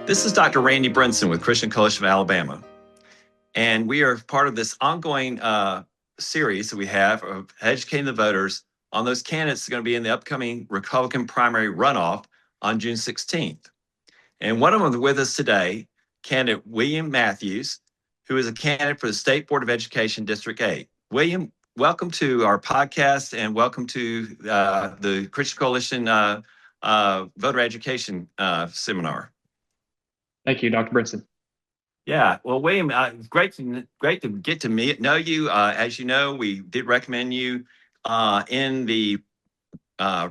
This is Dr. Randy Brinson with Christian Coalition of Alabama, and we are part of this ongoing series that we have of educating the voters on those candidates that are going to be in the upcoming Republican primary runoff on June 16th. And one of them with us today, candidate William Matthews, who is a candidate for the State Board of Education District 8. William, welcome to our podcast and welcome to the Christian Coalition Voter Education Seminar. Thank you, Dr. Brinson. Yeah, well, William, great to get to know you. As you know, we did recommend you in the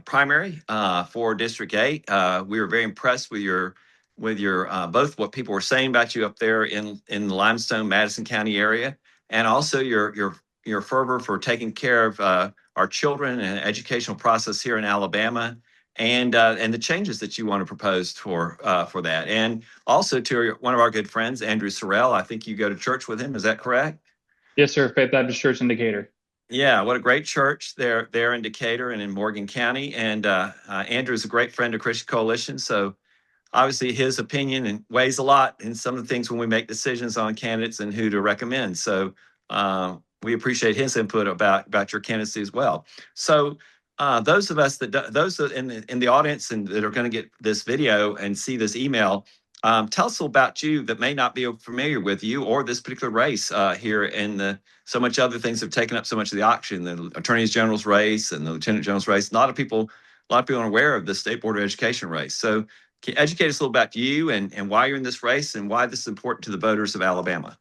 primary for District 8. We were very impressed with your both what people were saying about you up there in the Limestone, Madison County area, and also your fervor for taking care of our children and educational process here in Alabama, and the changes that you want to propose for that. And also to one of our good friends, Andrew Sorrell. I think you go to church with him. Is that correct? Yes, sir. Faith Baptist Church in Decatur. Yeah, what a great church there in Decatur and in Morgan County. And Andrew's a great friend of Christian Coalition. So obviously his opinion weighs a lot in some of the things when we make decisions on candidates and who to recommend. So we appreciate his input about your candidacy as well. So those in the audience and that are going to get this video and see this email, tell us about you that may not be familiar with you or this particular race here in so much other things have taken up so much of the auction, the Attorney General's race and the Lieutenant General's race. A lot of people are aware of the State Board of Education race. So can you educate us a little about you and why you're in this race and why this is important to the voters of Alabama?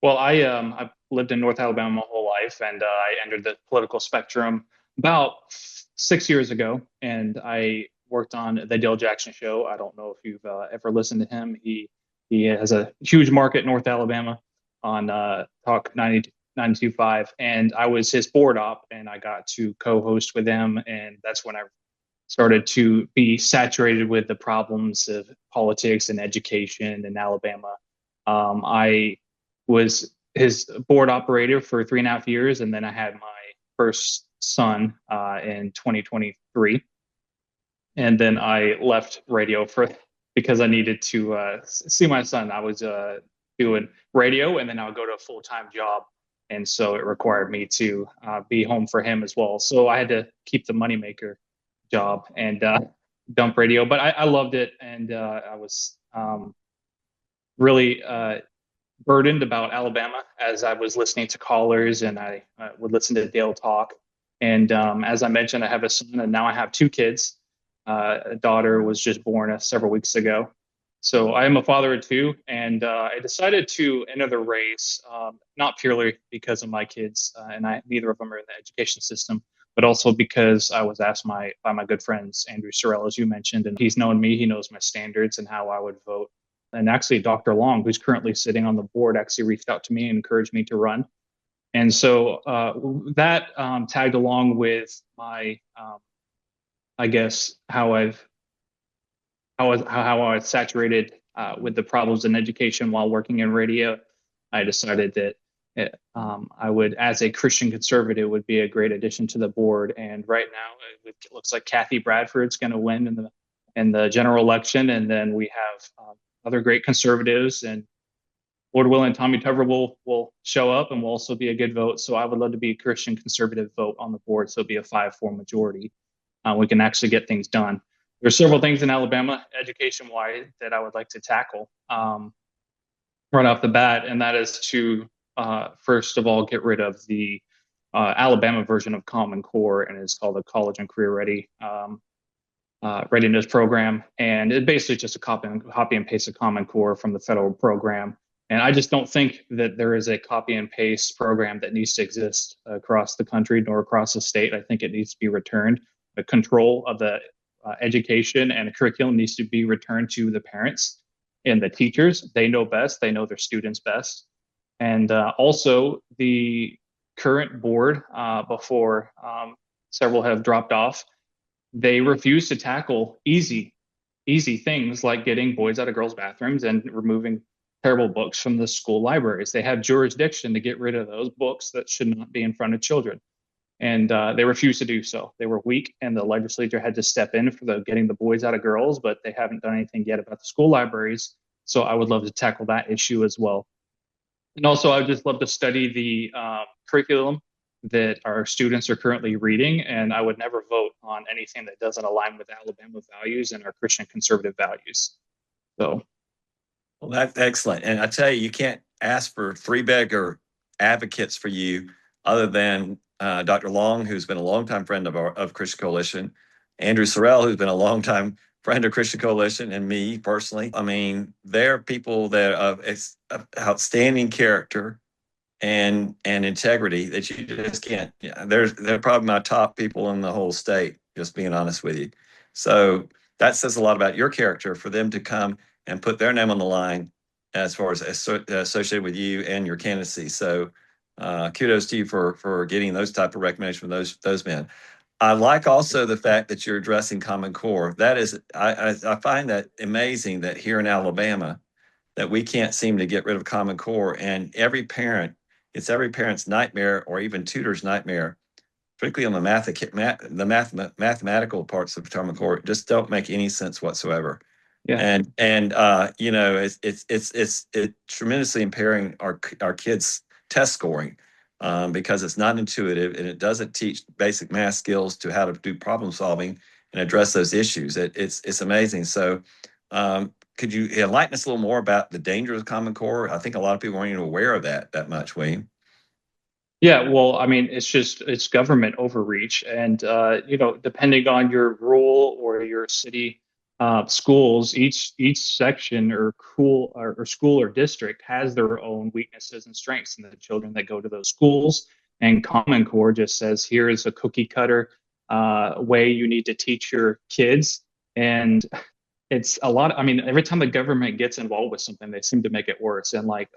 Well, I've lived in North Alabama my whole life, and I entered the political spectrum about 6 years ago, and I worked on the Dale Jackson Show. I don't know if you've ever listened to him. He has a huge market in North Alabama on Talk 92.5, and I was his board op, and I got to co-host with him, and that's when I started to be saturated with the problems of politics and education in Alabama. I was his board operator for 3.5 years, and then I had my first son in 2023. And then I left radio because I needed to see my son. I was doing radio, and then I would go to a full-time job. And so it required me to be home for him as well. So I had to keep the moneymaker job and dump radio. But I loved it, and I was really burdened about Alabama as I was listening to callers, and I would listen to Dale talk. And as I mentioned, I have a son, and now I have 2 kids. A daughter was just born several weeks ago. So I am a father of 2, and I decided to enter the race, not purely because of my kids, and neither of them are in the education system, but also because I was asked by my good friends, Andrew Sorrell, as you mentioned, and he's known me, he knows my standards and how I would vote. And actually, Dr. Long, who's currently sitting on the board, actually reached out to me and encouraged me to run. And so that tagged along with my, I guess, how I was saturated with the problems in education while working in radio. I decided that I would, as a Christian conservative, would be a great addition to the board. And right now, it looks like Kathy Bradford's going to win in the general election, and then we have other great conservatives, and Lord willing, Tommy Tuver will show up and will also be a good vote. So I would love to be a Christian conservative vote on the board. So it'll be a 5-4 majority. We can actually get things done. There's several things in Alabama, education-wise, that I would like to tackle right off the bat, and that is to first of all get rid of the Alabama version of Common Core, and it's called the College and Career Ready Readiness Program, and it's basically just a copy and paste of Common Core from the federal program. And I just don't think that there is a copy and paste program that needs to exist across the country nor across the state. I think it needs to be returned. The control of the education and curriculum needs to be returned to the parents and the teachers. They know best. They know their students best. And also the current board, before several have dropped off, they refuse to tackle easy things like getting boys out of girls' bathrooms and removing terrible books from the school libraries. They have jurisdiction to get rid of those books that should not be in front of children. and they refused to do so. They were weak, and the legislature had to step in for the getting the boys out of girls, but they haven't done anything yet about the school libraries. So I would love to tackle that issue as well. And also, I would just love to study the curriculum that our students are currently reading. And I would never vote on anything that doesn't align with Alabama values and our Christian conservative values. So, Well, that's excellent. And I tell you, you can't ask for three beggar advocates for you other than Dr. Long, who's been a longtime friend of Christian Coalition, Andrew Sorrell, who's been a longtime friend of Christian Coalition, and me personally. I mean, they're people that of outstanding character and integrity that you just can't. Yeah, they're probably my top people in the whole state. Just being honest with you, so that says a lot about your character for them to come and put their name on the line as far as associated with you and your candidacy. So kudos to you for getting those type of recommendations from those men. I like also the fact that you're addressing Common Core. That is, I find that amazing that here in Alabama that we can't seem to get rid of Common Core, and it's every parent's nightmare or even tutor's nightmare, particularly on mathematical parts of Common Core. Just don't make any sense whatsoever. yeah. And you know, it's tremendously impairing our kids' test scoring because it's not intuitive and it doesn't teach basic math skills to how to do problem solving and address those issues. It's amazing. So could you enlighten us a little more about the dangers of Common Core? I think a lot of people aren't even aware of that much, William. Yeah, well, I mean, it's government overreach, and depending on your rural or your city schools, each section or school or district has their own weaknesses and strengths in the children that go to those schools. And Common Core just says, here is a cookie cutter way you need to teach your kids, and it's a lot. I mean, every time the government gets involved with something, they seem to make it worse. And like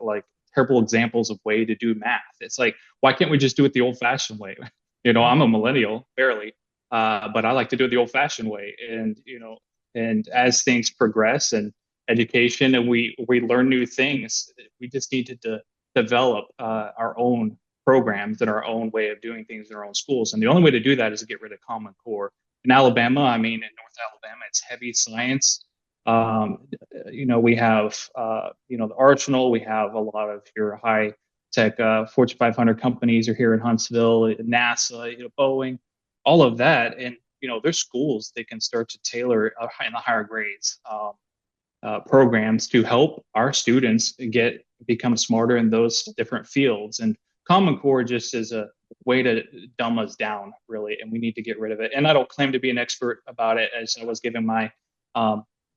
terrible examples of way to do math. It's like, why can't we just do it the old-fashioned way? I'm a millennial, barely, but I like to do it the old-fashioned way. And as things progress and education, and we learn new things, we just need to develop our own programs and our own way of doing things in our own schools. And the only way to do that is to get rid of Common Core. In Alabama, I mean, in North Alabama, it's heavy science. We have, the Arsenal, we have a lot of your high tech Fortune 500 companies are here in Huntsville, NASA, Boeing, all of that. And, there's schools they can start to tailor in the higher grades programs to help our students become smarter in those different fields. And Common Core just is a way to dumb us down, really, and we need to get rid of it. And I don't claim to be an expert about it, as I was giving my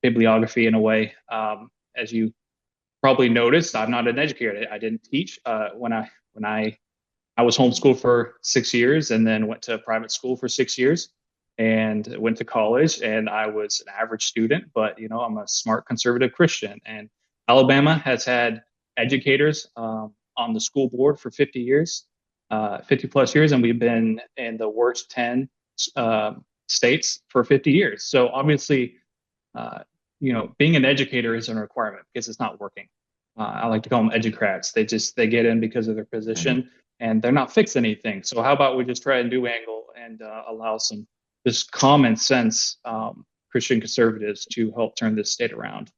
bibliography in a way. As you probably noticed, I'm not an educator. I didn't teach when I was homeschooled for 6 years and then went to private school for 6 years and went to college, and I was an average student, but I'm a smart conservative Christian. And Alabama has had educators on the school board for 50 years, 50 plus years, and we've been in the worst 10 states for 50 years. So obviously, being an educator isn't a requirement because it's not working. I like to call them educrats. They get in because of their position and they're not fixing anything. So how about we just try a new angle and allow some just common sense Christian conservatives to help turn this state around.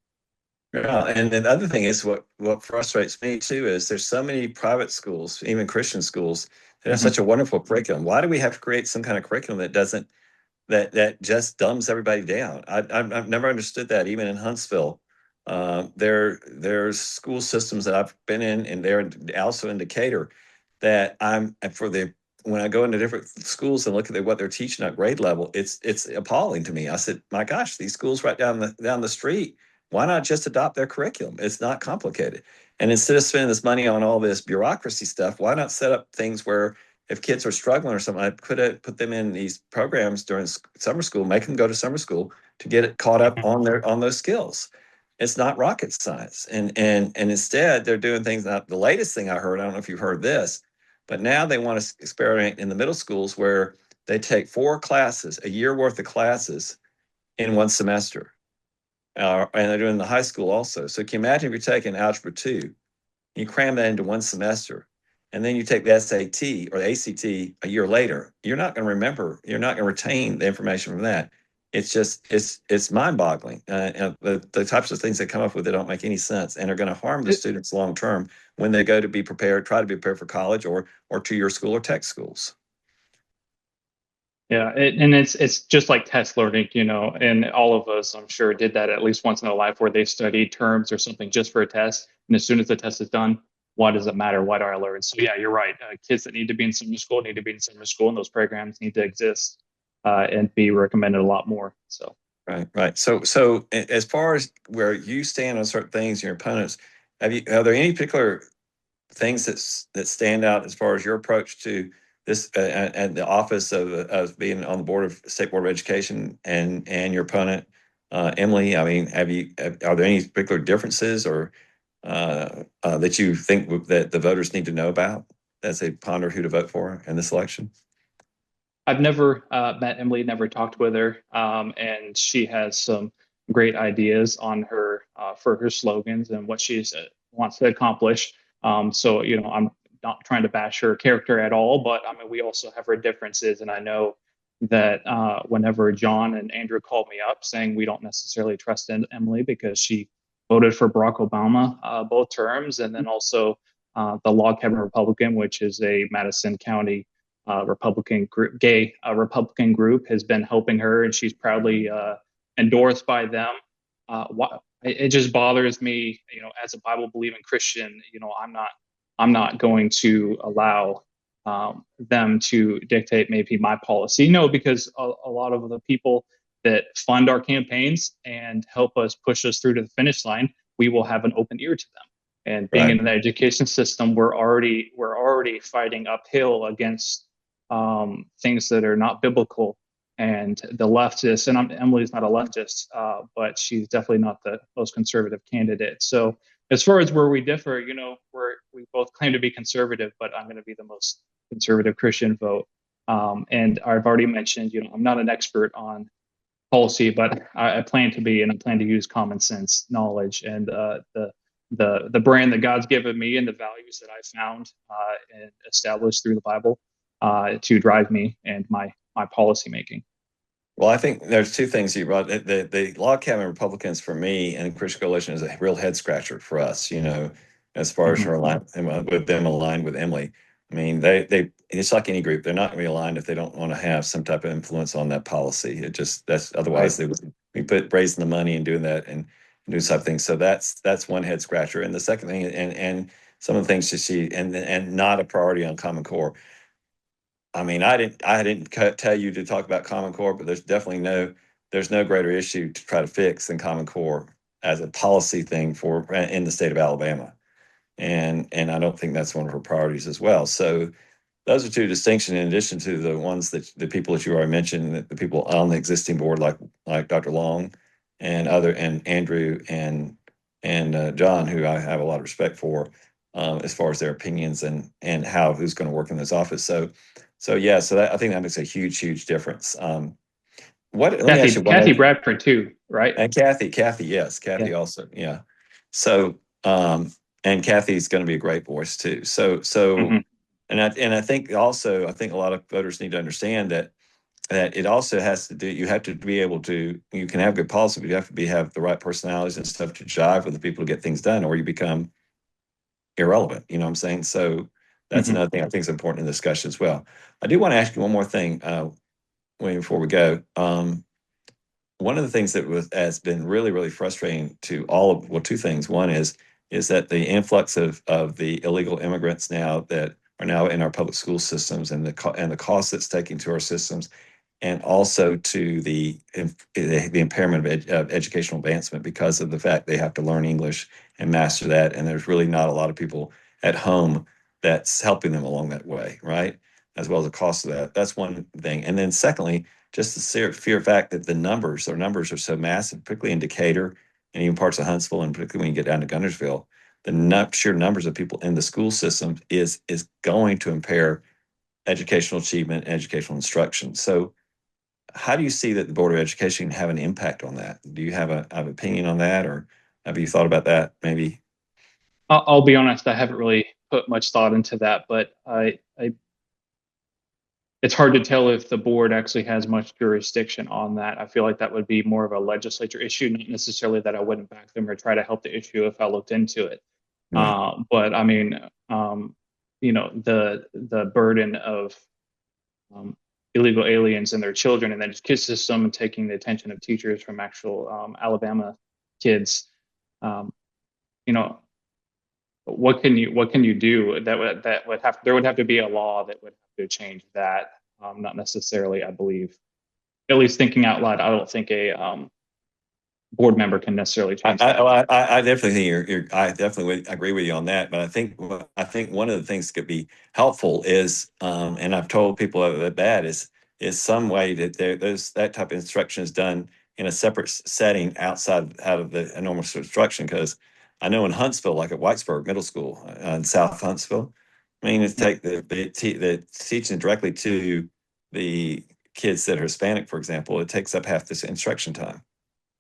Yeah, and the other thing is what frustrates me too is there's so many private schools, even Christian schools, that have such a wonderful curriculum. Why do we have to create some kind of curriculum that doesn't that just dumbs everybody down? I've never understood that. Even in Huntsville, there's school systems that I've been in, and they're also in Decatur, that when I go into different schools and look at what they're teaching at grade level, it's appalling to me. I said, my gosh, these schools right down the street, why not just adopt their curriculum? It's not complicated. And instead of spending this money on all this bureaucracy stuff, why not set up things where if kids are struggling or something, I put them in these programs during summer school, make them go to summer school to get it caught up on those skills. It's not rocket science. And instead they're doing things. Now, the latest thing I heard, I don't know if you've heard this, but now they want to experiment in the middle schools where they take 4 classes, a year worth of classes in one semester. And they're doing the high school also. So can you imagine if you're taking Algebra 2, you cram that into one semester, and then you take the SAT or the ACT a year later, you're not going to remember, you're not going to retain the information from that. It's just, it's mind-boggling. And the types of things they come up with, they don't make any sense and are going to harm the It, students long term when they go to be prepared, try to be prepared for college or to your school or tech schools. yeah, and it's just like test learning, and all of us, I'm sure, did that at least once in their life where they studied terms or something just for a test. And as soon as the test is done, why does it matter? What do I learn? So yeah, you're right. Kids that need to be in summer school need to be in summer school, and those programs need to exist and be recommended a lot more. So Right, right. So as far as where you stand on certain things, your opponents, are there any particular things that stand out as far as your approach to this and the office of being on the board of State Board of Education and your opponent, Emily? I mean, are there any particular differences or that you think that the voters need to know about as they ponder who to vote for in this election? I've never met Emily, never talked with her, and she has some great ideas on her for her slogans and what she wants to accomplish. So I'm not trying to bash her character at all, but I mean, we also have our differences, and I know that whenever John and Andrew called me up saying we don't necessarily trust Emily because she voted for Barack Obama both terms, and then also the Log Cabin Republican, which is a Madison County Republican group, gay Republican group, has been helping her, and she's proudly endorsed by them. It just bothers me, as a Bible believing Christian, I'm not going to allow them to dictate maybe my policy. No, because a lot of the people that fund our campaigns and help us push us through to the finish line, we will have an open ear to them. And being Right. in the education system, we're already fighting uphill against things that are not biblical. And the leftists, and Emily's not a leftist, but she's definitely not the most conservative candidate. So as far as where we differ, we both claim to be conservative, but I'm going to be the most conservative Christian vote. And I've already mentioned, I'm not an expert on policy, but I plan to be, and I plan to use common sense knowledge and the brand that God's given me and the values that I found and established through the Bible to drive me and my policy making. Well, I think there's two things you brought. The log cabin Republicans for me and the Christian Coalition is a real head scratcher for us, as far as Mm-hmm. her alignment with them aligned with Emily. I mean, it's like any group. They're not going to be aligned if they don't want to have some type of influence on that policy. That's otherwise Right. they would be raising the money and doing that and do something. So that's one head scratcher. And the second thing, and some of the things to see and not a priority on Common Core. I mean, I didn't tell you to talk about Common Core, but there's no greater issue to try to fix than Common Core as a policy thing for in the state of Alabama, and I don't think that's one of her priorities as well. So those are two distinctions in addition to the ones that the people that you already mentioned, that the people on the existing board like Dr. Long and Andrew and John, who I have a lot of respect for, as far as their opinions and who's going to work in this office. So yeah, I think that makes a huge difference. Let me ask you one Kathy other. Bradford too, right? And Kathy, yes, Yeah. Kathy also, yeah. So, and Kathy's going to be a great voice too. Mm-hmm. And I think also, I think a lot of voters need to understand that it also has to do. You have to be able to. You can have good policy, but you have to have the right personalities and stuff to jive with the people to get things done, or you become irrelevant. You know what I'm saying? So that's Mm-hmm. another thing I think is important in the discussion as well. I do want to ask you one more thing, William, before we go. One of the things that has been really frustrating to two things. One is that the influx of the illegal immigrants now that are now in our public school systems and the cost that's taking to our systems, and also to the impairment of educational advancement because of the fact they have to learn English and master that, and there's really not a lot of people at home that's helping them along that way, right? As well as the cost of that. That's one thing. And then secondly, just the sheer fact that our numbers are so massive, particularly in Decatur and even parts of Huntsville, and particularly when you get down to Guntersville, the sheer numbers of people in the school system is going to impair educational achievement and educational instruction. So how do you see that the Board of Education have an impact on that? Do you have an opinion on that, or have you thought about that maybe? I'll be honest, I haven't really put much thought into that, but it's hard to tell if the board actually has much jurisdiction on that. I feel like that would be more of a legislature issue, not necessarily that I wouldn't back them or try to help the issue if I looked into it. Right. But I mean, the burden of illegal aliens and their children and the education system and taking the attention of teachers from actual Alabama kids. Um, you know, what can you do that would have there would have to be a law that would have to change that. Not necessarily, I believe, at least thinking out loud, I don't think a board member can necessarily change that. I definitely think I definitely would agree with you on that. But I think one of the things that could be helpful is, and I've told people that is some way that there's that type of instruction is done in a separate setting out of the normal instruction. Because I know in Huntsville, like at Whitesburg Middle School in South Huntsville, I mean, it's take the teaching directly to the kids that are Hispanic, for example, it takes up half this instruction time.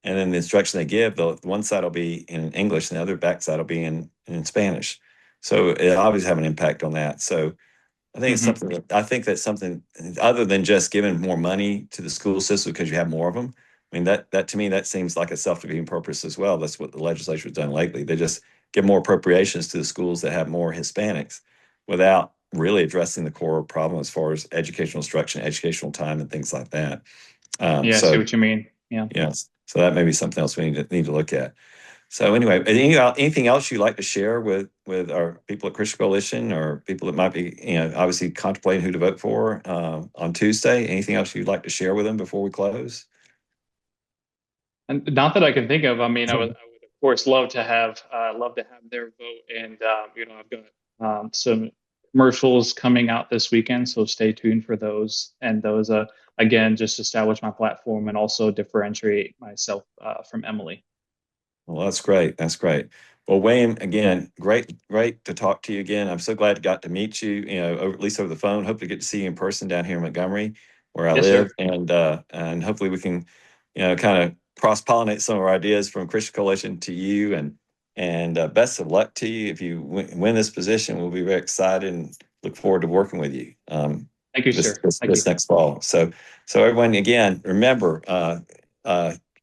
And then the instruction they give, the one side will be in English and the other back side will be in Spanish. So it always have an impact on that. So I think that's something other than just giving more money to the school system because you have more of them. I mean, that to me, that seems like a self-defeating purpose as well. That's what the legislature has done lately. They just give more appropriations to the schools that have more Hispanics without really addressing the core problem as far as educational instruction, educational time, and things like that. Yeah, I see what you mean. Yeah. Yes. So that may be something else we need to look at. So anyway, anything else you'd like to share with our people at Christian Coalition or people that might be, obviously contemplating who to vote for on Tuesday? Anything else you'd like to share with them before we close? And not that I can think of. I mean, I would of course love to have their vote, and I've got some commercials coming out this weekend, so stay tuned for those. And those, again, just establish my platform and also differentiate myself from Emily. Well, that's great. That's great. Well, Wayne, again, great to talk to you again. I'm so glad I got to meet you, at least over the phone. Hope to get to see you in person down here in Montgomery, where I Yes, live, sir. and hopefully we can, kind of cross-pollinate some of our ideas from Christian Coalition to you, and best of luck to you if you win this position. We'll be very excited and look forward to working with you Thank you, this sir. Thank you. next fall. So everyone, again, remember.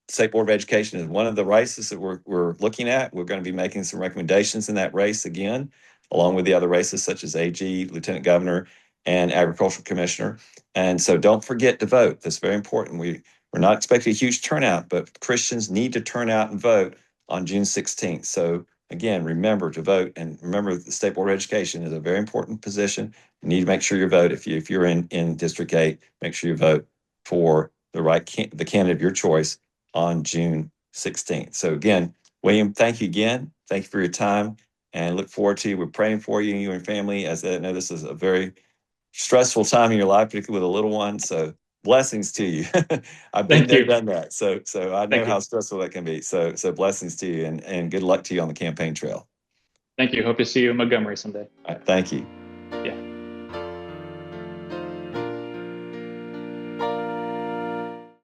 State Board of Education is one of the races that we're looking at. We're going to be making some recommendations in that race again, along with the other races such as AG, Lieutenant Governor, and Agricultural Commissioner. And so don't forget to vote. That's very important. We're not expecting a huge turnout, but Christians need to turn out and vote on June 16th. So again, remember to vote, and remember the State Board of Education is a very important position. You need to make sure you vote. If you're in District 8, make sure you vote for the candidate of your choice on June 16th. So again, William, thank you again. Thank you for your time and look forward to you. We're praying for you and your family, as I know this is a very stressful time in your life, particularly with a little one. So blessings to you. I've been Thank there, you. done that. So I know Thank you. how stressful that can be. So blessings to you and good luck to you on the campaign trail. Thank you. Hope to see you in Montgomery someday. All right, thank you. Yeah.